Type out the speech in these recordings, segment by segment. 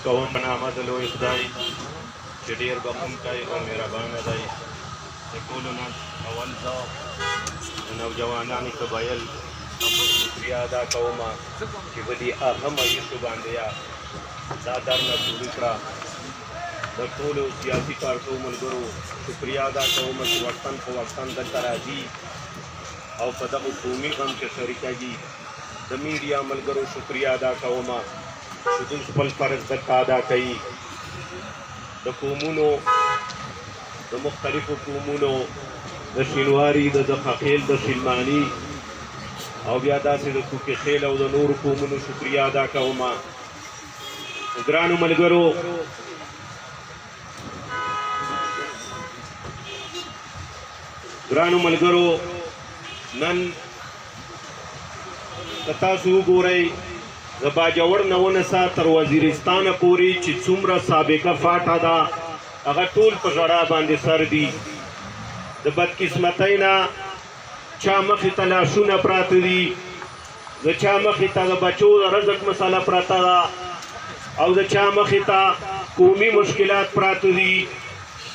کوم په نامه د لوی خدای چې ډېر بخښونکی او مهربانه دی. د ټولو نه اول زه د نوجوانانو قبایل شکریه ادا کوم چې په دې اهمه ایشو باندې دا درنه جوړ کړه. د ټولو سیاسي پارټیو ملګرو شکریه ادا کوم چې وطن په وطن دلته راځي او په دغه قومي غم کې شریکېږي. د میډیا ملګرو شکریه ادا کوم چې دوی خپل فرض دلته ادا کوي. د قومونو د مختلفو قومونو د شینواري د خخیل د شلماني او بیا داسې د کوکي خیل او د نورو قومونو شکریه ادا کوم. ګرانو ملګرو نن که تاسو وګورئ د باجوړ نه ونیسه تر وزیرستانه پورې چې څومره سابقه فاټه ده هغه ټول په ژړا باندې سر دي. د بدقسمتۍ نه چا مخې ته لاشونه پراته دي، د چا مخې ته د بچو د رزق مسله پراته ده او د چا مخې ته قومي مشکلات پراته دي.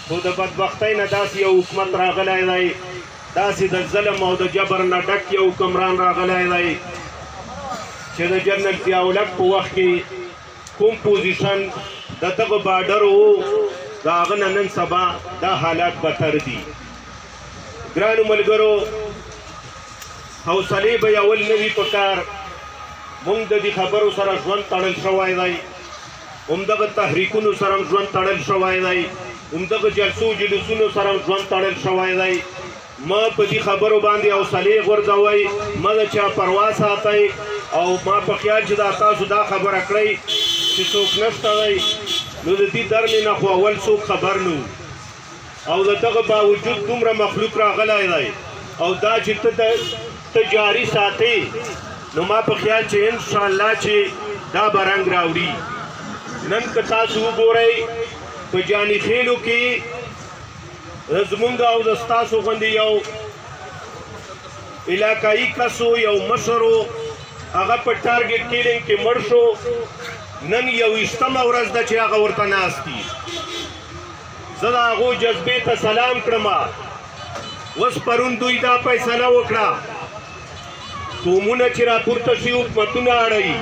خو د بدبختۍ نه داسې یو حکومت راغلی دی، داسې د ظلم او د جبر نه ډک یو حکمران راغلی دی چې د جنرال ضیاءالحق په وخت کې کوم پوزیشن د دغه بارډر و د هغه نه نن سبا دا حالات بدتر دي. ګرانو ملګرو حوصلې به یول نه وي په کار. موږ د دې خبرو سره ژوند تړل شوی دی، همدغه تحریکونو سره ژوند تړل شوی دی، همدغه جلسو جلوسونو سره ژوند تړل شوی دی. ما په دې خبرو باندې حوصلې غورځوئ، ما د چا پروا ساتئ او ما په خیال چې دا تاسو دا خبره کړئ چې څوک نشته دی نو د دې درمې نه خو اول څوک خبر نه او د دغه باوجود دومره مخلوق راغلی دی او دا چې ته جاري ساتې نو ما په خیال چې انشاءالله چې دا به رنګ راوړي. نن که تاسو وګورئ په جاني خیلو کې زمونږ او د ستاسو غوندې یو علاقایي کس یو مشر هغه په ټارګټ کیلینګ کې مړ شو. نن 21مه ورځ ده چې هغه ورته ناست دي. زه د هغو جذبې ته سلام کړم. اوس پرون دوی دا فیصله وکړه قومونه چې راپورته شي حکومتونه اړوي،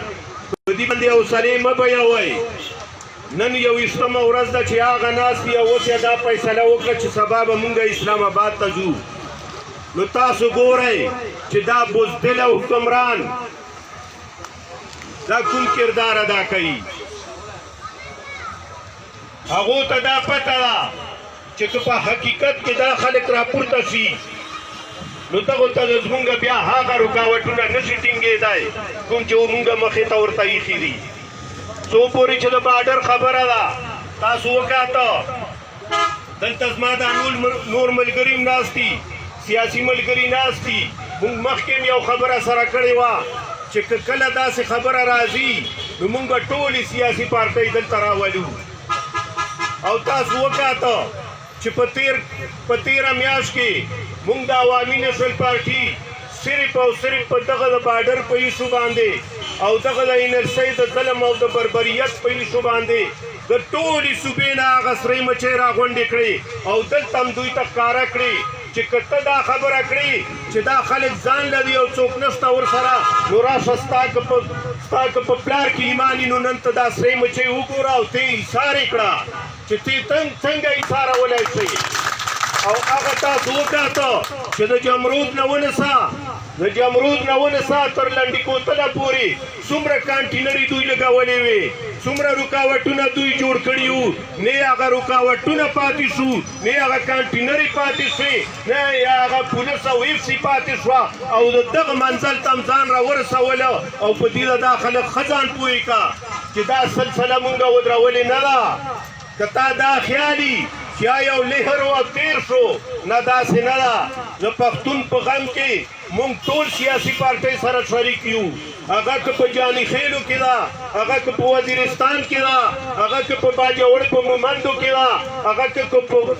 په دې باندې حوصلې مه بیاوئ. نن 21مه ورځ ده چې هغه ناست دي او اوس یې دا فیصله وکړه چې سبا به مونږ اسلام آباد ته ځو. نو تاسو ګورئ چې دا بزدله حکمران دا کوم کردار ادا کوي. هغو ته دا پته ده چې که په حقیقت کې دا خلک راپورته شي نو دغو ته زمونږ بیا هغه رکاوټونه نشي ټینګېدی کوم چې مونږ مخې ته ورته ایښي دي. څو پورې چې د بارډر خبره ده تاسو وکاته دلته زما دا نور ملګري هم ناست دي، سیاسي ملګري ناست دي. مونږ مخکې یو خبره سره کړې وه چې که کله داسې خبره راځي نو مونږ به ټولې سیاسي پارټۍ دلته راولو. او تاسو وکاته چې په تېره میاشت کې مونږ د عوامي نسل پارټي صرف او صرف په دغه د بارډر په ایشو باندې او دغه د انرسۍ د ظلم او د بربریت په ایشو باندې د ټولې صوبې نه هغه سرې مچۍ راغونډې کړې او دلته هم دوی ته ښکاره کړې چې که ته دا خبره کړې چې دا خلک ځان لري او څوک نشته ورسره نو راشه ستا که په پلار کې ایمان نو نن ته دا سرې مچۍ وګوره او ته یې ایثار یې کړه چې ته څنګه ایثارولی شئ. او هغه تاسو وکاته چې د جمرود نه ونیسه تر لنډي کوتله پورې څومره کانټینري دوی لګولې وې، څومره رکاوټونه دوی جوړ کړي وو، نه هغه رکاوټونه پاتې شو، نه هغه کانټینري پاتې شوې، نه هغه پولیس او ایف سي پاتې شوه او د دغه منزل ته هم ځان راورسوله. او په دې دا خلک ښه ځان پوهې که چې دا سلسله مونږ ودرولې نه ده. که تا دا خیالي چې یو لهر و تیر شو نه، داسې نه ده. د پښتون په غم کې مونږ ټول سیاسي پارټۍ سره شریک یو. هغه که په جاني خیلو کې ده، هغه که په وزیرستان کې ده، هغه که په باجوړ په مومندو کې ده، هغه که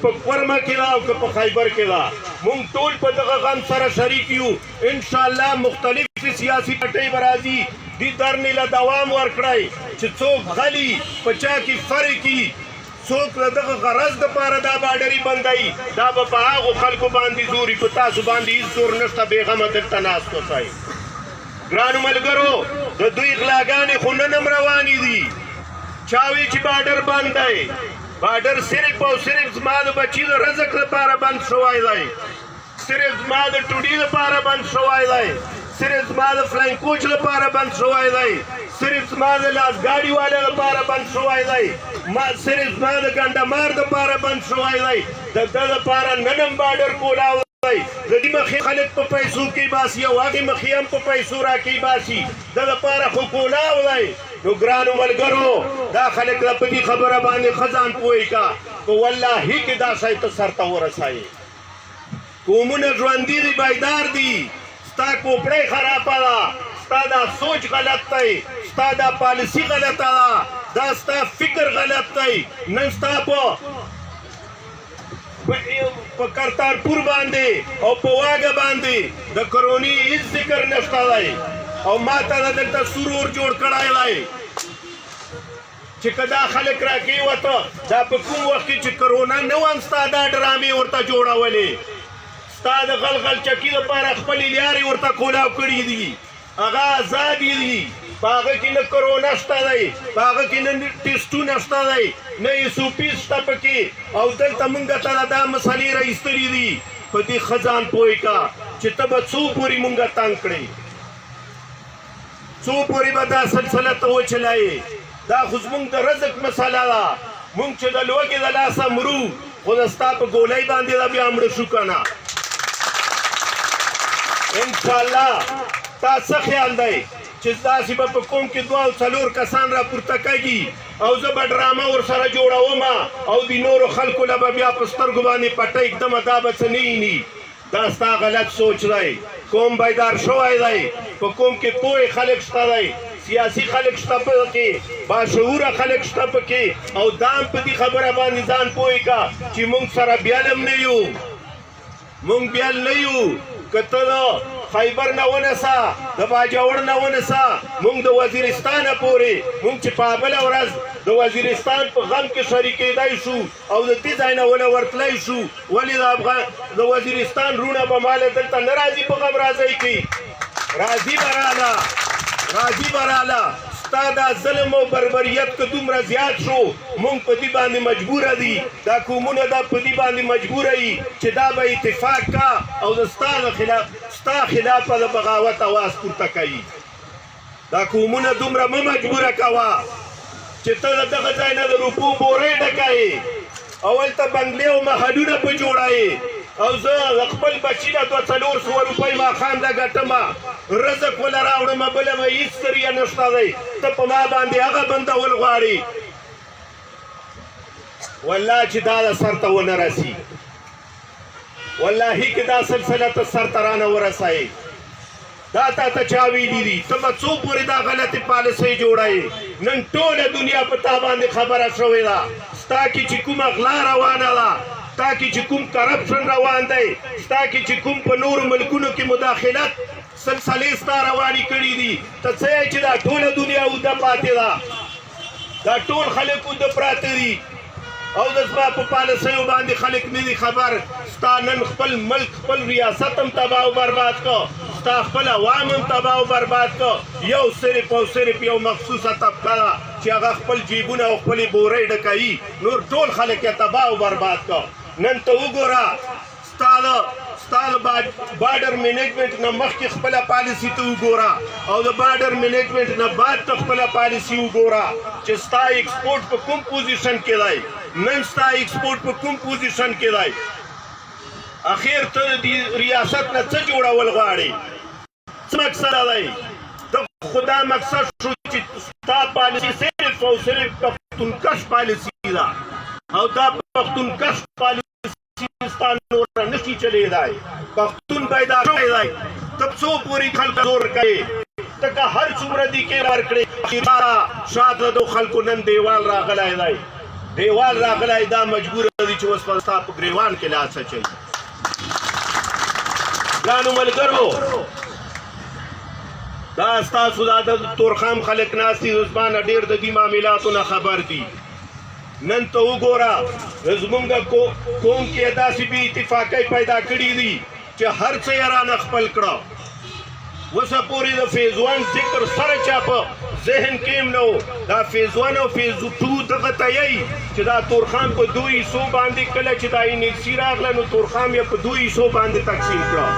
په کورمه کې ده او که په خیبر کې ده. موږ ټول په دغه غم سره شریک یو. انشاءالله مختلفې سیاسي پټۍ به راځي. دې درنې له دوام ورکړئ چې څوک غلي په چا کې فرق کي، څوک د دغه غرض دپاره دا باډري بندوي، دا به په هغو خلکو باندې زوري، په تاسو باندې هېڅ زور نشته. بېغمه دلته ناست اوسئ. ګرانو ملګرو، د دوی غلاګانې خو نن هم روانې دي. چا وی چې باډر بند دی، باډر صرف او صرف زما د بچي د رزق لپاره بند شوی دی، صرف زما د ټوډۍ لپاره بند شوی دی، صرف زما د فلاین کوچ لپاره بند شوی دی، صرف زما د لاسګاډي والے لپاره بند شوی دی، صرف زما د ګنډمار دپاره بند شوی دی. د ده لپاره نن هم باډر کولاو دی. د دې مخې خلک په پیسو کې باسي او هغې مخې هم په پیسو راکې باسي. د لپاره خو کولاو دی. نو ګرانو ملګرو، دا خلک له په دې خبره باندې ښه ځان پوهې کا، په واللهي کې دا شی ته سرته ورسوي. قومونه ژوندي دي، بیدار دي. ستا کوپړۍ خرابه ده، ستا دا سوچ غلط دی، ستا دا پالیسي غلطه ده، دا ستا فکر غلط دی. نن ستا په کرتارپور باندې او په واګه باندې د کروني هېڅ ذکر نشته دی او ما ته دلته سور اور جوړ کړی دی چې که دا خلک راکېوته، دا په کوم وخت کې چې کرونا نه وم ستا دا ډرامې ورته جوړولې، ستا د غلغل چکي لپاره خپلې لارې ورته کولاو کړي دي. هغه ازادي دي، په هغه کې نه کرونا شته دی، په هغه کې نه ټېسټونه شته دی، نه SOP شته پکې. او دلته مونږ ته دا مسلې راایستلي دي. په دې ښه ځان پوه کا چې ته به څو پورې مونږ تنګ کړې، څو پورې به دا سلسله ته وچلایې. دا خو زمونږ د رزق مسله ده. مونږ چې د لوږې د لاسه مرو، خو د ستا په ګولۍ باندې دا بیا مړه شو که نه. انشاءالله تا څه خیال دی چې داسې به په قوم کې 2 او 4 کسان راپورته کېږي او زه به ډرامه ورسره جوړوم او د نورو خلکو له به بیا په سترګو باندې پټۍ ږدمه، دا به څه نه ویني. دا ستا غلط سوچ دی. قوم بیدار شوی دی. په قوم کې پوهې خلک شته دی، سیاسي خلک شته پکې، باشعوره خلک شته پکې. او دا هم په دې خبره باندې ځان پوهې کا چې موږ سره بیل هم نه یو، موږ بیل نه یو. که ته د خیبر نه ونیسه، د باجوړ نه ونیسه، موږ د وزیرستانه پورې، موږ چې په بله ورځ د وزیرستان په غم کې شریکېدی شو او د دې ځای نه ونه ورتلی شو. ولې د وزیرستان رونه به ماله دلته نه راځي په غم راځئ کې؟ راځي به راله، راځي به راله. ستا دا ظلم او بربریت که دومره زیات شو، مونږ په دې باندې مجبوره دي، دا قومونه دا په دې باندې مجبوره یي چې دا به اتفاق کا او د ستا خلاف د بغاوت اواز پورته کوي. دا قومونه دومره مه مجبوره کوه چې ته د دغه ځای نه د روپو بورۍ ډکوې او هلته بنګلې او محلونه په جوړوې او زه د خپل بچي نه 200-400 روپۍ ماښام له ګټمه، رزق وله راوړمه، بله به هېڅ ذریعه نشته دی. ته په ما باندې هغه بندول غواړې. والله چې دا د سر ته ونه رسي، واللهي که دا سلسله ته سر ته رانه ورسوې. دا تا ته چا ویلي دي؟ ته به څو پورې دا غلطې پالیسۍ جوړوې؟ نن ټوله دنیا په تا باندې خبره شوې ده. ستا کې چې کومه غلا روانه ده، ستا کې چې کوم کرپشن روان دی، ستا کې چې کوم په نورو ملکونو کې مداخلت سلسلې ستا روانې کړي دي، ته څه یې چې دا ټوله دنیا اوده پاتې ده، دا ټول خلک اوده پراته دي او د زما په پالیسیو باندې خلک نه دي خبر. ستا نن خپل ملک، خپل ریاست هم تباه او برباد که، ستا خپل عوام هم تباه او برباد که. یو صرف او صرف یو مخصوصه طبقه ده چې هغه خپل جیبونه او خپلې بورۍ ډکوي، نور ټول خلک یې تباه او برباد که. نن ته وګوره، ستا د بارډر مینجمنټ نه مخکې خپله پالیسي ته وګوره او د بارډر مینجمنټ نه بعد ته خپله پالیسي وګوره چې ستا ایکسپورټ په کوم پوزیشن کې دی. نن ستا ایکسپورټ په کوم پوزیشن کې دی؟ اخر ته د ریاست نه څه جوړول غواړې؟ څه مقصد دی؟ د خدا مقصد شو چې ستا پالیسي صرف او صرف پښتونکش پالیسي ده او دا پښتونکش پالیسي ستا نوره نشي چلېدی. پښتون بیدار شوی دی. ته څو پورې خلک زور کوې؟ تکه هر څومره دي کې ورکړي شاته د خلکو نن دیوال راغلی دی دیوال راغلی دا مجبور دي چې اوس په ستا په ګریوان کې لاس اچوي ګرانو ملګرو دا ستاسو دا د تورخم خلک ناست دي زما ډېر د دې معاملاتو نه خبر دي نن ته وګوره زمونږ قوم کې داسې بې اتفاقۍ پیدا کړي دي چې هر څه یې رانه خپل کړه اوسه پورې د فیز 1 ذکر سره چا په ذهن کې هم نه و دا فیز 1 او فیز 2 دغه ته یی چې دا تورخم په دوه حصو باندې کله چې دا انرژي راغله نو تورخم یې په دوه حصو باندې تقسیم کړه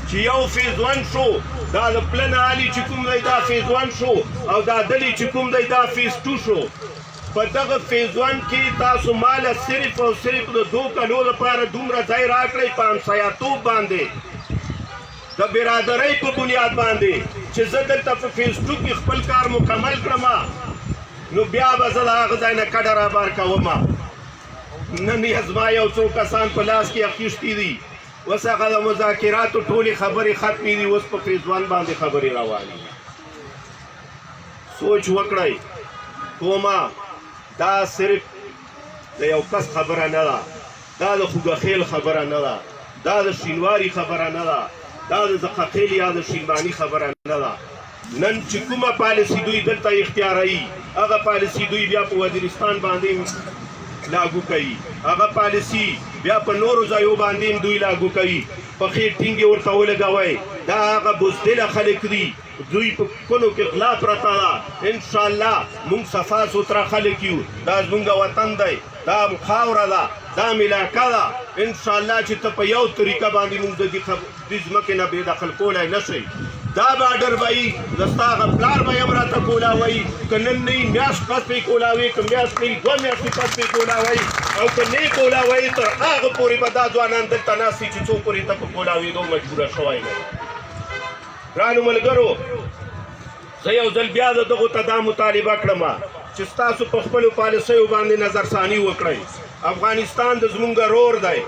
چې یو فیز 1 شو دا د پلن عالي چې کوم دی دا فیز 1 شو او دا دلی چې کوم دی دا فیز 2 شو په دغه فیز 1 کې تاسو مال صرف او صرف د 2 کلو لپاره دومره ځای راکړئ په همسایه‌توب باندې د برادرۍ په بنیاد باندې چې زه دلته په فیز 2 کې خپل کار مکمل کړم نو بیا به زه د هغه ځای نه کډه رابار کوم نن یې زما یو څو کسان په لاس کې اخیستي دي اوس هغه د مذاکراتو ټولې خبرې ختمې دي اوس په فیز 1 باندې خبرې روانې سوچ وکړئ کومه دا صرف د یو کس خبره نه ده دا د خوږخیل خبره نه ده دا د شینواري خبره نه ده دا د زقاقیل یا د شینباني خبره نه ده نن چې کومه پالیسي دوی دلته اختیاروي هغه پالیسي دوی بیا په وزیرستان باندې لاګو کوي هغه پالیسي بیا په نورو ځایو باندې دوی لاګو کوي پخې ټینګې ورته ولګوئ دا هغه بزدله خلک دي دوی په کونو کې غلا پرته ده انشاءالله موږ صفا سوتره خلک یو دا زموږ وطن دی دا خاوره ده دا ملاکه ده انشاءالله چې ته په یو طریقه باندې موږ د دې ځمکې نه بې دخل کولی نه شئ دا باډر به وي د ستا هغه پلار به یې هم راته کولاوئ که نن نه وي میاشت پس پې کولاوئ که میاشت نه وي 2 میاشتې پس پې کولاوئ او که نه یې کولاوئ تر هغه پورې به دا ځوانان دلته ناست وي چې څو پورې ته په کولاوېدو مجبوره شوی نه ګرانو ملګرو زه یو ځل بیا د دغو ته دا مطالبه کړم چې ستاسو په خپلو پالیسیو باندې نظرثاني وکړئ افغانستان د زمونږ رور دی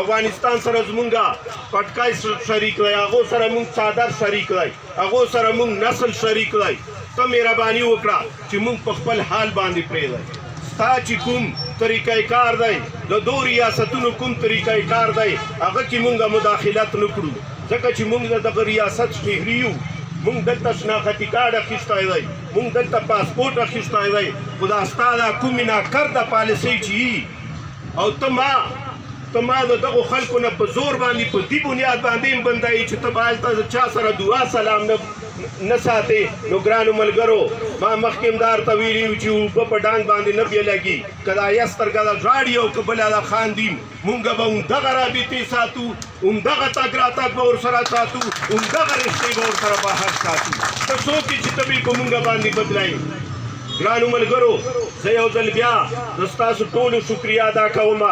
افغانستان سره زمونږ پټکای شریک دی هغو سره مونږ څادر شریک دی هغو سره مونږ نسل شریک دی ته مهرباني وکړه چې مونږ په خپل حال باندې پرېږدئ ستا چې کوم طریقه کار دی د دو ریاستونو کوم طریقه کار دی هغه کې مونږ مداخلت نه کړو ځکه چې مونږ د دغه ریاست شهري یو مونږ دلته شناختي کارډ اخیستی دی مونږ دلته پاسپورټ اخیستی دی خو دا ستا دا کومې ناکرده پالیسۍ چې یي او ته ما د دغو خلکو نه په زور باندې په دې بنیاد باندې هم بندوي چې ته به هلته د چا سره دعا سلام نه ساتې نو ګرانو ملګرو ما مخکې هم دا ورته ویلي وو چې اوبه په ډانګ باندې نه بېلګي که دا یا سترګه ده ژاړي او که بله ده خاندي مونږ به همدغه رابطې ساتو همدغه تګ راتګ به ورسره ساتو همدغه رشتې به ورسره بهر ساتو ته څوک یې چې ته به په مونږ باندې بدلایي ګرانو ملګرو زه یو ځل بیا د ستاسو ټولو شکریه ادا کوم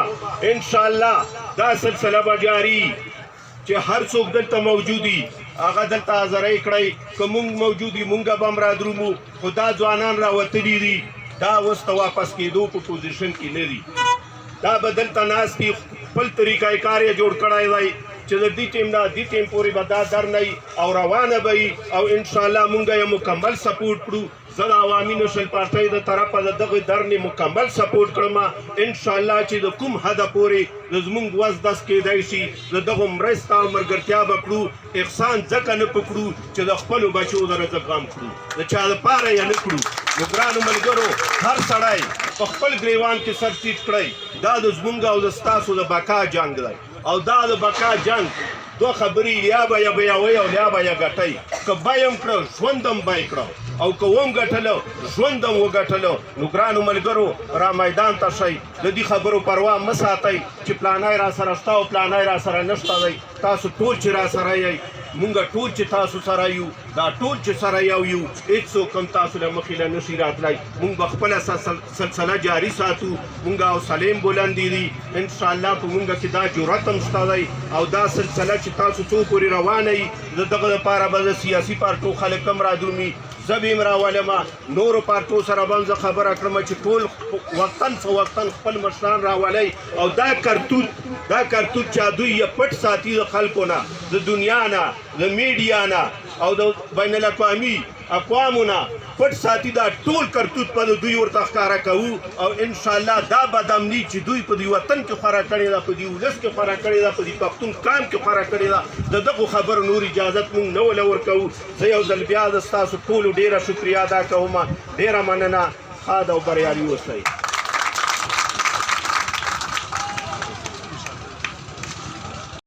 انشاءالله دا سلسله به جاري چې هر څوک دلته موجودي هغه دلته حاضرۍ کړئ که مونږ موجود یو مونږ به هم رادرومو خو دا ځوانان راوتلي دي دا اوس ته واپس کېدو په پوزیشن کې نه دي دا به دلته ناست دي خپل طریقه کار یې جوړ کړی دی چې د دې ټیم نه دې ټیم پورې به دا در نه او روانه به وي او انشاءالله مونږ یې مکمل سپورټ کړو زه د عوامي نشل پارټۍ د طرفه د دغه درنې مکمل سپورټ کړم انشاءالله چې د کوم حده پورې د زموږ وس دس کېدی شي د دغو مرسته او ملګرتیا به کړو احسان ځکه نه پکړو چې د خپلو بچو د رزق غم کړو د چا دپاره یې نه کړو نو ګرانو ملګرو هر سړی په خپل ګریوان کې سر ټیټ کړئ دا د زموږ او د ستاسو د بقا جنګ دی او دا د بقا جنګ دوه خبرې یا به یې بیاوئ او یا به یې ګټئ که بی هم کړه ژوند هم بی کړه او که وم ګټله ژوند هم وګټله نو ګرانو ملګرو را میدان ته شئ د دې خبرو پروا مه ساتئ چې پلانی را سره شته او پلانی را سره نشته دی تاسو ټول چې را سره یئ مونږ ټول چې تاسو سره یو دا ټول چې سره یو یو هېڅوک هم تاسو له مخې له نشي راتلی مونږ به خپله سلسله جاري ساتو مونږ حوصلې هم بلندې دي انشاءالله په مونږ کې دا جرأت هم شته دی او دا سلسله چې تاسو څو پورې روانه یي د دغه دپاره به د سیاسي پارټو خلک هم رادرومي زه به هم راولم نورو پارټو سره به هم زه خبره کړم چې ټول وطن په وطن خپل مشران راولئ او دا کرتوت چې دوی یې پټ ساتي د خلکو نه د دنیا نه د میډیا نه او د بین الاقوامي اقوامونه پټ ساتي دا ټول کرتوت په دوی ورته ښکاره کوو او انشاءالله دا بدامني چې دوی په دوی وطن کې خورا کړې ده په دوی ولس کې خورا کړې ده په دوی پښتون قام کې خورا کړې ده د دغو خبرو نور اجازت موږ نه وله ورکوو زه یو ځل بیا د ستاسو ټولو ډېره شکریا ادا کوم ډېره مننه ښاد او بریالي اوسئ